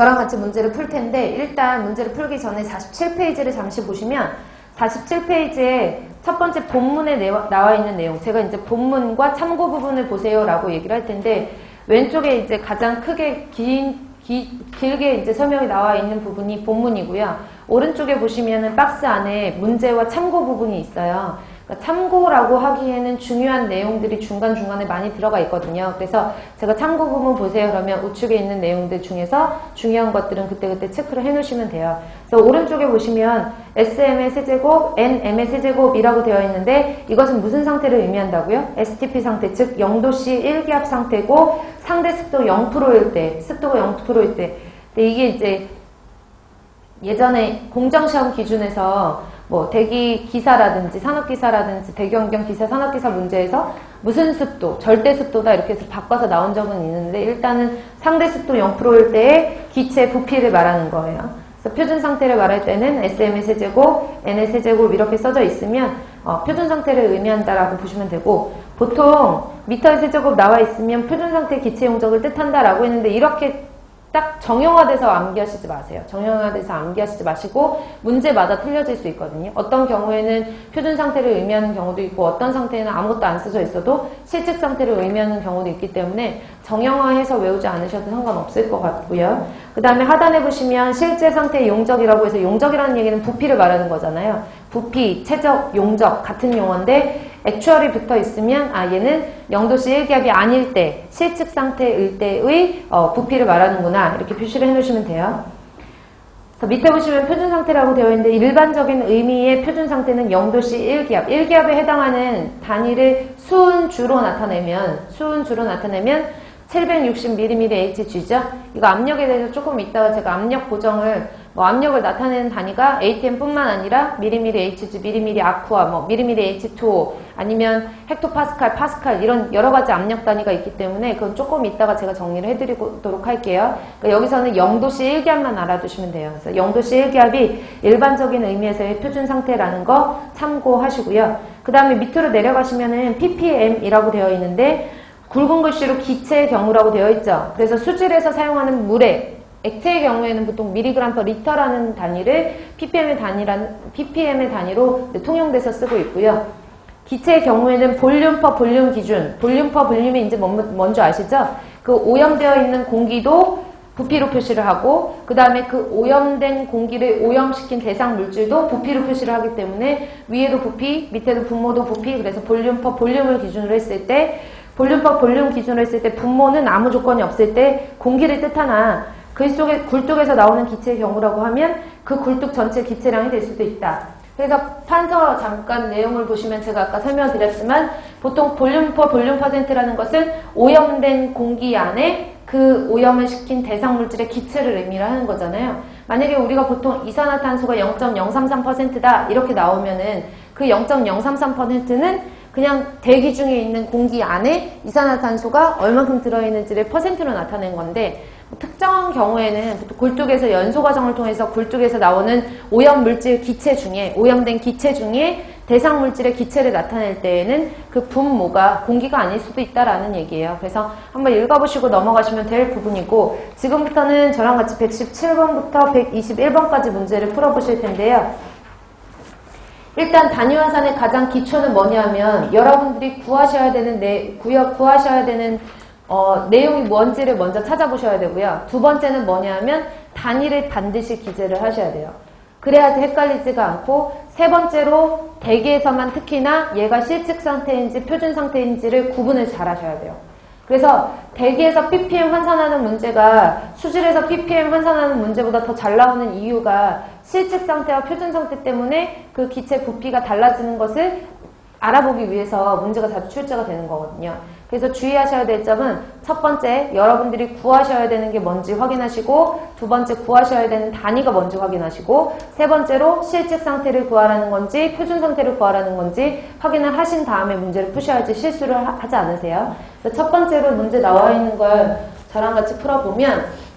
저랑 같이 문제를 풀 텐데 일단 문제를 풀기 전에 47페이지를 잠시 보시면 47페이지에 첫 번째 본문에 나와 있는 내용, 제가 이제 본문과 참고 부분을 보세요 라고 얘기를 할 텐데 왼쪽에 이제 가장 크게 길게 이제 설명이 나와 있는 부분이 본문이고요. 오른쪽에 보시면은 박스 안에 문제와 참고 부분이 있어요. 그러니까 참고라고 하기에는 중요한 내용들이 중간중간에 많이 들어가 있거든요. 그래서 제가 참고 부분 보세요 그러면 우측에 있는 내용들 중에서 중요한 것들은 그때그때 체크를 해 놓으시면 돼요. 그래서 오른쪽에 보시면 SM의 세제곱, NM의 세제곱이라고 되어 있는데 이것은 무슨 상태를 의미한다고요? STP 상태, 즉 0도씨 1기압 상태고 상대 습도 0%일 때, 습도가 0%일 때. 근데 이게 이제 예전에 공정시험 기준에서 뭐 대기 기사라든지 산업기사라든지 대기환경 기사, 산업기사 문제에서 무슨 습도, 절대 습도다 이렇게 해서 바꿔서 나온 적은 있는데 일단은 상대 습도 0%일 때의 기체 부피를 말하는 거예요. 그래서 표준 상태를 말할 때는 SM의 세제곱, N의 세제곱 이렇게 써져 있으면 표준 상태를 의미한다라고 보시면 되고 보통 미터의 세제곱 나와 있으면 표준 상태 기체 용적을 뜻한다라고 했는데 이렇게 딱 정형화돼서 암기하시지 마세요. 정형화돼서 암기하시지 마시고 문제마다 틀려질 수 있거든요. 어떤 경우에는 표준 상태를 의미하는 경우도 있고 어떤 상태에는 아무것도 안 써져 있어도 실측 상태를 의미하는 경우도 있기 때문에 정형화해서 외우지 않으셔도 상관없을 것 같고요. 그 다음에 하단에 보시면 실제 상태의 용적이라고 해서 용적이라는 얘기는 부피를 말하는 거잖아요. 부피, 최적, 용적 같은 용어인데 액추얼이 붙어 있으면 얘는 0도씨 1기압이 아닐 때 실측 상태일 때의 부피를 말하는구나 이렇게 표시를 해놓으시면 돼요. 그래서 밑에 보시면 표준 상태라고 되어 있는데 일반적인 의미의 표준 상태는 0도씨 1기압 1기압에 해당하는 단위를 수은주로 나타내면 760mm의 HG죠. 이거 압력에 대해서 조금 이따가 제가 압력 보정을 압력을 나타내는 단위가 ATM뿐만 아니라 미리미리-HG, 미리미리-아쿠아, 미리미리-H2O 아니면 헥토파스칼, 파스칼 이런 여러 가지 압력 단위가 있기 때문에 그건 조금 이따가 제가 정리를 해드리도록 할게요. 그러니까 여기서는 0도씨 1기압만 알아두시면 돼요. 그래서 0도씨 1기압이 일반적인 의미에서의 표준 상태라는 거 참고하시고요. 그 다음에 밑으로 내려가시면은 ppm이라고 되어 있는데 굵은 글씨로 기체의 경우라고 되어 있죠. 그래서 수질에서 사용하는 물의 액체의 경우에는 보통 미리그램 퍼 리터라는 단위를 ppm의 단위로 통용돼서 쓰고 있고요. 기체의 경우에는 볼륨 퍼 볼륨 기준, 볼륨 퍼 볼륨이 이제 뭔지 아시죠? 그 오염되어 있는 공기도 부피로 표시를 하고 그 다음에 그 오염된 공기를 오염시킨 대상 물질도 부피로 표시를 하기 때문에 위에도 부피, 밑에도 분모도 부피, 그래서 볼륨 퍼 볼륨을 기준으로 했을 때 볼륨 퍼 볼륨 기준으로 했을 때 분모는 아무 조건이 없을 때 공기를 뜻하나 그 속에 굴뚝에서 나오는 기체의 경우라고 하면 그 굴뚝 전체 기체량이 될 수도 있다. 그래서 판서 잠깐 내용을 보시면 제가 아까 설명드렸지만 보통 볼륨 퍼 볼륨 퍼센트라는 것은 오염된 공기 안에 그 오염을 시킨 대상 물질의 기체를 의미를 하는 거잖아요. 만약에 우리가 보통 이산화탄소가 0.033%다 이렇게 나오면은 그 0.033%는 그냥 대기 중에 있는 공기 안에 이산화탄소가 얼만큼 들어있는지를 퍼센트로 나타낸 건데 특정한 경우에는 굴뚝에서 연소 과정을 통해서 굴뚝에서 나오는 오염 물질 기체 중에 오염된 기체 중에 대상 물질의 기체를 나타낼 때에는 그 분모가 공기가 아닐 수도 있다라는 얘기예요. 그래서 한번 읽어보시고 넘어가시면 될 부분이고 지금부터는 저랑 같이 117번부터 121번까지 문제를 풀어보실 텐데요. 일단 단위화산의 가장 기초는 뭐냐면 여러분들이 구하셔야 되는 내용이 뭔지를 먼저 찾아보셔야 되고요. 두 번째는 뭐냐면 단위를 반드시 기재를 하셔야 돼요. 그래야지 헷갈리지가 않고 세 번째로 대기에서만 특히나 얘가 실측 상태인지 표준 상태인지를 구분을 잘 하셔야 돼요. 그래서 대기에서 ppm 환산하는 문제가 수질에서 ppm 환산하는 문제보다 더 잘 나오는 이유가 실측 상태와 표준 상태 때문에 그 기체 부피가 달라지는 것을 알아보기 위해서 문제가 자주 출제가 되는 거거든요. 그래서 주의하셔야 될 점은 첫 번째, 여러분들이 구하셔야 되는 게 뭔지 확인하시고 두 번째, 구하셔야 되는 단위가 뭔지 확인하시고 세 번째로 실측 상태를 구하라는 건지 표준 상태를 구하라는 건지 확인을 하신 다음에 문제를 푸셔야지 실수를 하지 않으세요. 그래서 첫 번째로 문제 나와 있는 걸 저랑 같이 풀어보면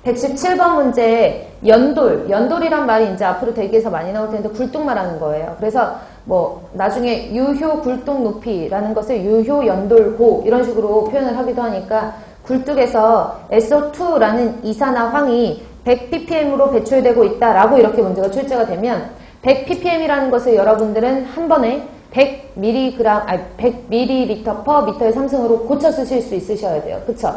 117번 문제에 연돌이란 말이 이제 앞으로 대기에서 많이 나올 텐데 굴뚝 말하는 거예요. 그래서 뭐 나중에 유효 굴뚝 높이라는 것을 유효 연돌고 이런 식으로 표현을 하기도 하니까 굴뚝에서 SO2라는 이산화 황이 100ppm으로 배출되고 있다라고 이렇게 문제가 출제가 되면 100ppm이라는 것을 여러분들은 한 번에 100mg per m의 3승으로 고쳐 쓰실 수 있으셔야 돼요. 그쵸?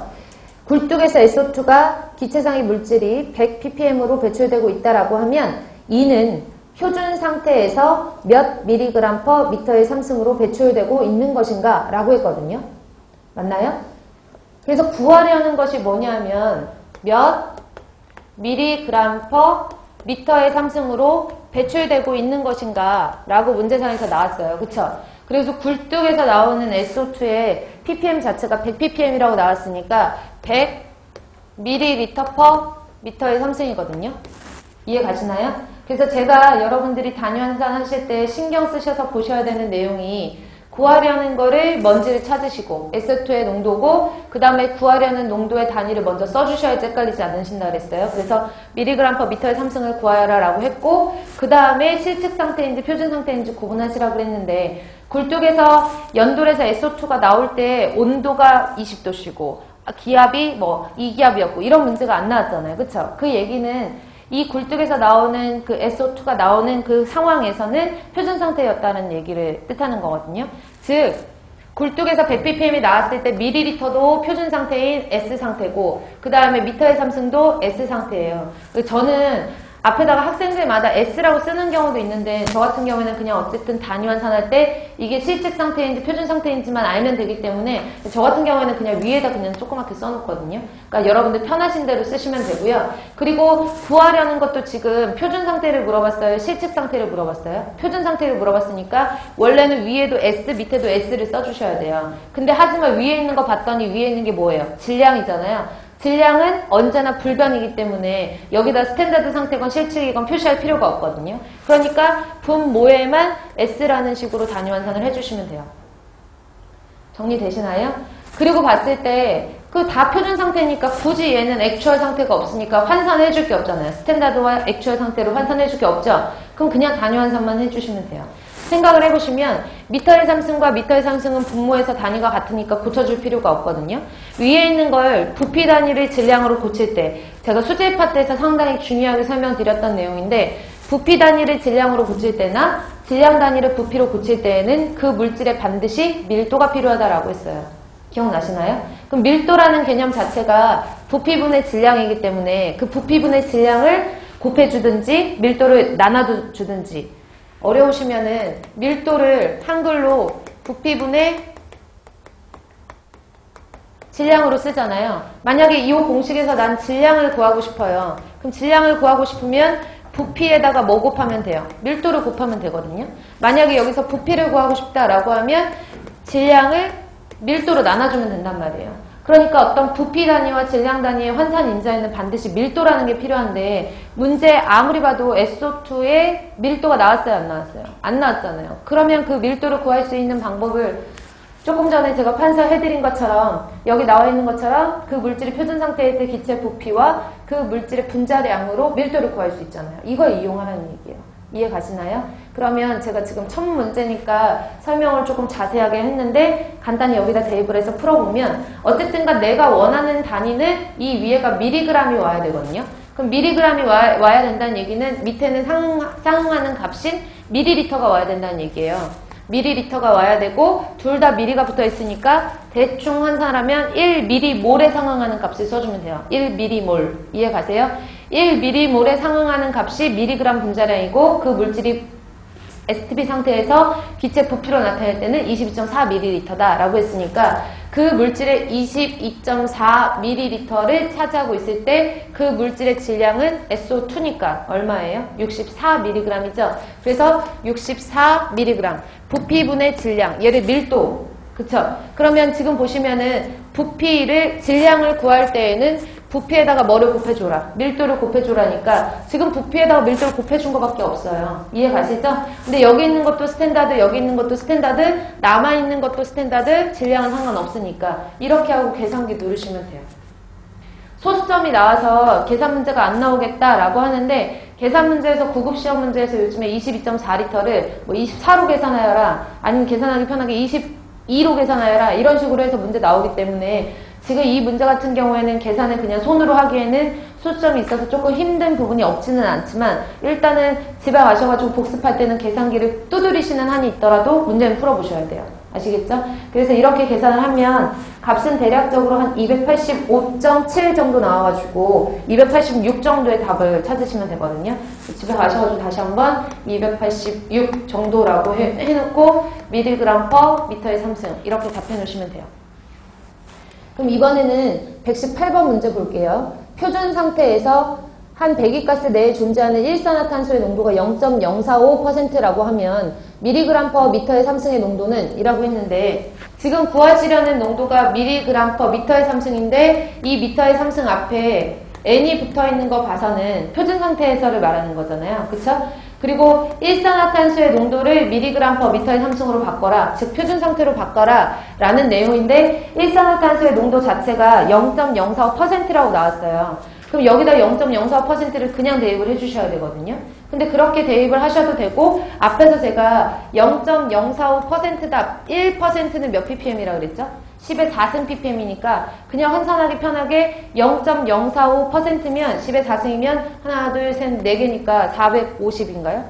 굴뚝에서 SO2가 기체상의 물질이 100ppm으로 배출되고 있다라고 하면 이는 표준 상태에서 몇 mg per m의 3승으로 배출되고 있는 것인가 라고 했거든요. 맞나요? 그래서 구하려는 것이 뭐냐면 몇 mg per m의 3승으로 배출되고 있는 것인가 라고 문제상에서 나왔어요. 그쵸? 그래서 굴뚝에서 나오는 SO2의 ppm 자체가 100ppm이라고 나왔으니까 100ml per m의 3승이거든요. 이해 가시나요? 그래서 제가 여러분들이 단위환산 하실 때 신경 쓰셔서 보셔야 되는 내용이 구하려는 거를 먼지를 찾으시고 SO2의 농도고 그 다음에 구하려는 농도의 단위를 먼저 써주셔야지 헷갈리지 않으신다 그랬어요. 그래서 mg per m의 3승을 구하여라 라고 했고 그 다음에 실측 상태인지 표준 상태인지 구분하시라고 그랬는데 굴뚝에서 연돌에서 SO2가 나올 때 온도가 20도씨고 기압이 뭐 2기압이었고 이런 문제가 안 나왔잖아요. 그쵸? 그 얘기는 이 굴뚝에서 나오는 그 SO2가 나오는 그 상황에서는 표준 상태였다는 얘기를 뜻하는 거거든요. 즉, 굴뚝에서 100ppm이 나왔을 때 밀리리터도 표준 상태인 S 상태고 그 다음에 미터의 3승도 S 상태예요. 저는 앞에다가 학생들마다 S라고 쓰는 경우도 있는데 저 같은 경우에는 그냥 어쨌든 단위 환산할 때 이게 실측 상태인지 표준 상태인지만 알면 되기 때문에 저 같은 경우에는 그냥 위에다 그냥 조그맣게 써놓거든요. 그러니까 여러분들 편하신 대로 쓰시면 되고요. 그리고 구하려는 것도 지금 표준 상태를 물어봤어요? 실측 상태를 물어봤어요? 표준 상태를 물어봤으니까 원래는 위에도 S, 밑에도 S를 써주셔야 돼요. 근데 하지만 위에 있는 거 봤더니 위에 있는 게 뭐예요? 질량이잖아요. 질량은 언제나 불변이기 때문에 여기다 스탠다드 상태건 실측이건 표시할 필요가 없거든요. 그러니까 분모에만 S라는 식으로 단위 환산을 해주시면 돼요. 정리되시나요? 그리고 봤을 때 그 다 표준 상태니까 굳이 얘는 액추얼 상태가 없으니까 환산해 줄 게 없잖아요. 스탠다드와 액추얼 상태로 환산해 줄 게 없죠. 그럼 그냥 단위 환산만 해주시면 돼요. 생각을 해보시면 미터의 3승과 미터의 3승은 분모에서 단위가 같으니까 고쳐줄 필요가 없거든요. 위에 있는 걸 부피 단위를 질량으로 고칠 때 제가 수질 파트에서 상당히 중요하게 설명드렸던 내용인데 부피 단위를 질량으로 고칠 때나 질량 단위를 부피로 고칠 때에는 그 물질에 반드시 밀도가 필요하다라고 했어요. 기억나시나요? 그럼 밀도라는 개념 자체가 부피분의 질량이기 때문에 그 부피분의 질량을 곱해주든지 밀도를 나눠주든지 어려우시면은 밀도를 한글로 부피분의 질량으로 쓰잖아요. 만약에 이 공식에서 난 질량을 구하고 싶어요. 그럼 질량을 구하고 싶으면 부피에다가 뭐 곱하면 돼요? 밀도를 곱하면 되거든요. 만약에 여기서 부피를 구하고 싶다라고 하면 질량을 밀도로 나눠주면 된단 말이에요. 그러니까 어떤 부피 단위와 질량 단위의 환산 인자에는 반드시 밀도라는 게 필요한데 문제 아무리 봐도 SO2의 밀도가 나왔어요? 안 나왔어요? 안 나왔잖아요. 그러면 그 밀도를 구할 수 있는 방법을 조금 전에 제가 판사해드린 것처럼 여기 나와 있는 것처럼 그 물질이 표준 상태일 때 기체 부피와 그 물질의 분자량으로 밀도를 구할 수 있잖아요. 이걸 이용하라는 얘기예요. 이해 가시나요? 그러면 제가 지금 첫 문제니까 설명을 조금 자세하게 했는데 간단히 여기다 대입을 해서 풀어보면 어쨌든가 내가 원하는 단위는 이 위에가 미리그램이 와야 되거든요. 그럼 미리그램이 와야 된다는 얘기는 밑에는 상응하는 값인 미리리터가 와야 된다는 얘기예요. 미리리터가 와야 되고 둘 다 미리가 붙어 있으니까 대충 환산하면 1미리몰에 상응하는 값을 써주면 돼요. 1미리몰. 이해 가세요? 1미리몰에 상응하는 값이 미리그램 분자량이고 그 물질이 STP 상태에서 기체 부피로 나타낼 때는 22.4ml다 라고 했으니까 그 물질의 22.4ml를 차지하고 있을 때 그 물질의 질량은 SO2니까 얼마예요? 64mg이죠. 그래서 64mg 부피분의 질량, 얘를 밀도, 그쵸? 그러면 지금 보시면은 부피를 질량을 구할 때에는 부피에다가 뭐를 곱해줘라? 밀도를 곱해줘라니까 지금 부피에다가 밀도를 곱해준 것밖에 없어요. 이해 가시죠? 근데 여기 있는 것도 스탠다드, 여기 있는 것도 스탠다드, 남아있는 것도 스탠다드, 질량은 상관없으니까 이렇게 하고 계산기 누르시면 돼요. 소수점이 나와서 계산 문제가 안 나오겠다라고 하는데 계산 문제에서 9급 시험 문제에서 요즘에 22.4리터를 뭐 24로 계산하여라, 아니면 계산하기 편하게 22로 계산하여라, 이런 식으로 해서 문제 나오기 때문에 지금 이 문제 같은 경우에는 계산을 그냥 손으로 하기에는 수점이 있어서 조금 힘든 부분이 없지는 않지만, 일단은 집에 가셔가지고 복습할 때는 계산기를 두드리시는 한이 있더라도 문제는 풀어보셔야 돼요. 아시겠죠? 그래서 이렇게 계산을 하면 값은 대략적으로 한 285.7 정도 나와가지고 286 정도의 답을 찾으시면 되거든요. 집에 가셔가지고 다시 한번 286 정도라고 해놓고 밀리그램 퍼 미터의 3승 이렇게 답해 놓으시면 돼요. 그럼 이번에는 118번 문제 볼게요. 표준 상태에서 한 배기가스 내에 존재하는 일산화탄소의 농도가 0.045%라고 하면 미리그램 퍼 미터의 3승의 농도는 이라고 했는데, 지금 구하시려는 농도가 미리그램 퍼 미터의 3승인데 이 미터의 3승 앞에 n이 붙어있는 거 봐서는 표준 상태에서를 말하는 거잖아요. 그쵸? 그리고 일산화탄소의 농도를 미리그램 퍼 미터의 3승으로 바꿔라, 즉 표준 상태로 바꿔라 라는 내용인데, 일산화탄소의 농도 자체가 0.045%라고 나왔어요. 그럼 여기다 0.04%를 그냥 대입을 해주셔야 되거든요. 근데 그렇게 대입을 하셔도 되고, 앞에서 제가 0.045%다 1%는 몇 ppm이라고 그랬죠? 10의 4승 ppm이니까 그냥 환산하기 편하게 0.045%면 10의 4승이면 하나, 둘, 셋, 4개니까 450인가요?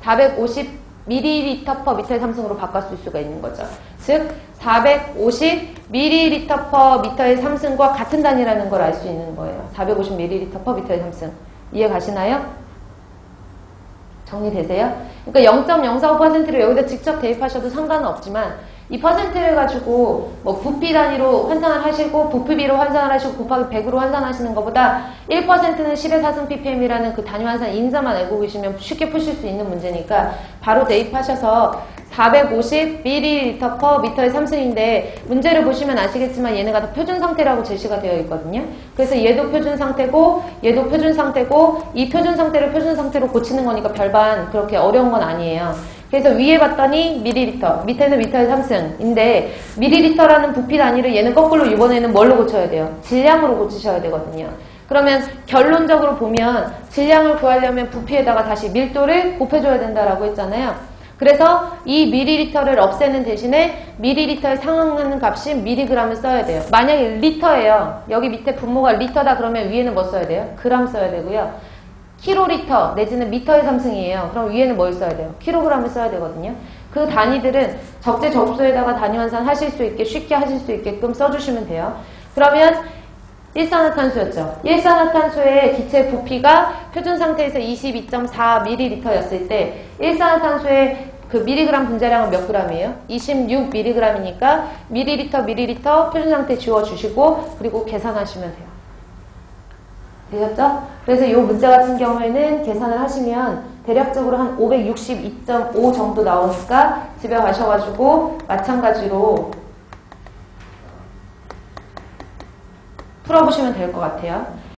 450ml per 미터의 3승으로 바꿔 쓸 수가 있는 거죠. 즉 450ml per 미터의 3승과 같은 단위라는 걸 알 수 있는 거예요. 450ml per 미터의 3승. 이해 가시나요? 정리되세요? 그러니까 0.045%를 여기다 직접 대입하셔도 상관은 없지만, 이 퍼센트를 가지고 뭐 부피 단위로 환산을 하시고 부피비로 환산을 하시고 곱하기 100으로 환산하시는 것보다 1%는 10의 4승 ppm이라는 그 단위 환산 인자만 알고 계시면 쉽게 푸실 수 있는 문제니까 바로 대입하셔서 450ml per 미터의 3승인데, 문제를 보시면 아시겠지만 얘네가 다 표준 상태라고 제시가 되어 있거든요. 그래서 얘도 표준 상태고 얘도 표준 상태고, 이 표준 상태를 표준 상태로 고치는 거니까 별반 그렇게 어려운 건 아니에요. 그래서 위에 봤더니 밀리리터, 밑에는 미터의 3승인데 밀리리터라는 부피 단위를 얘는 거꾸로 이번에는 뭘로 고쳐야 돼요? 질량으로 고치셔야 되거든요. 그러면 결론적으로 보면 질량을 구하려면 부피에다가 다시 밀도를 곱해줘야 된다라고 했잖아요. 그래서 이 밀리리터를 없애는 대신에 밀리리터에 상응하는 값인 미리그램을 써야 돼요. 만약에 리터예요. 여기 밑에 분모가 리터다 그러면 위에는 뭐 써야 돼요? 그램 써야 되고요. 킬로리터 내지는 미터의 3승이에요. 그럼 위에는 뭘 써야 돼요? 킬로그램을 써야 되거든요. 그 단위들은 적재적소에다가 단위 환산 하실 수 있게 쉽게 하실 수 있게끔 써주시면 돼요. 그러면 일산화탄소였죠. 일산화탄소의 기체 부피가 표준 상태에서 22.4ml였을 때 일산화탄소의 그 미리그램 분자량은 몇 g이에요? 26mg이니까 밀리리터 표준 상태 지워주시고 그리고 계산하시면 돼요. 되셨죠? 그래서 이 문제 같은 경우에는 계산을 하시면 대략적으로 한 562.5 정도 나오니까 집에 가셔가지고 마찬가지로 풀어보시면 될 것 같아요.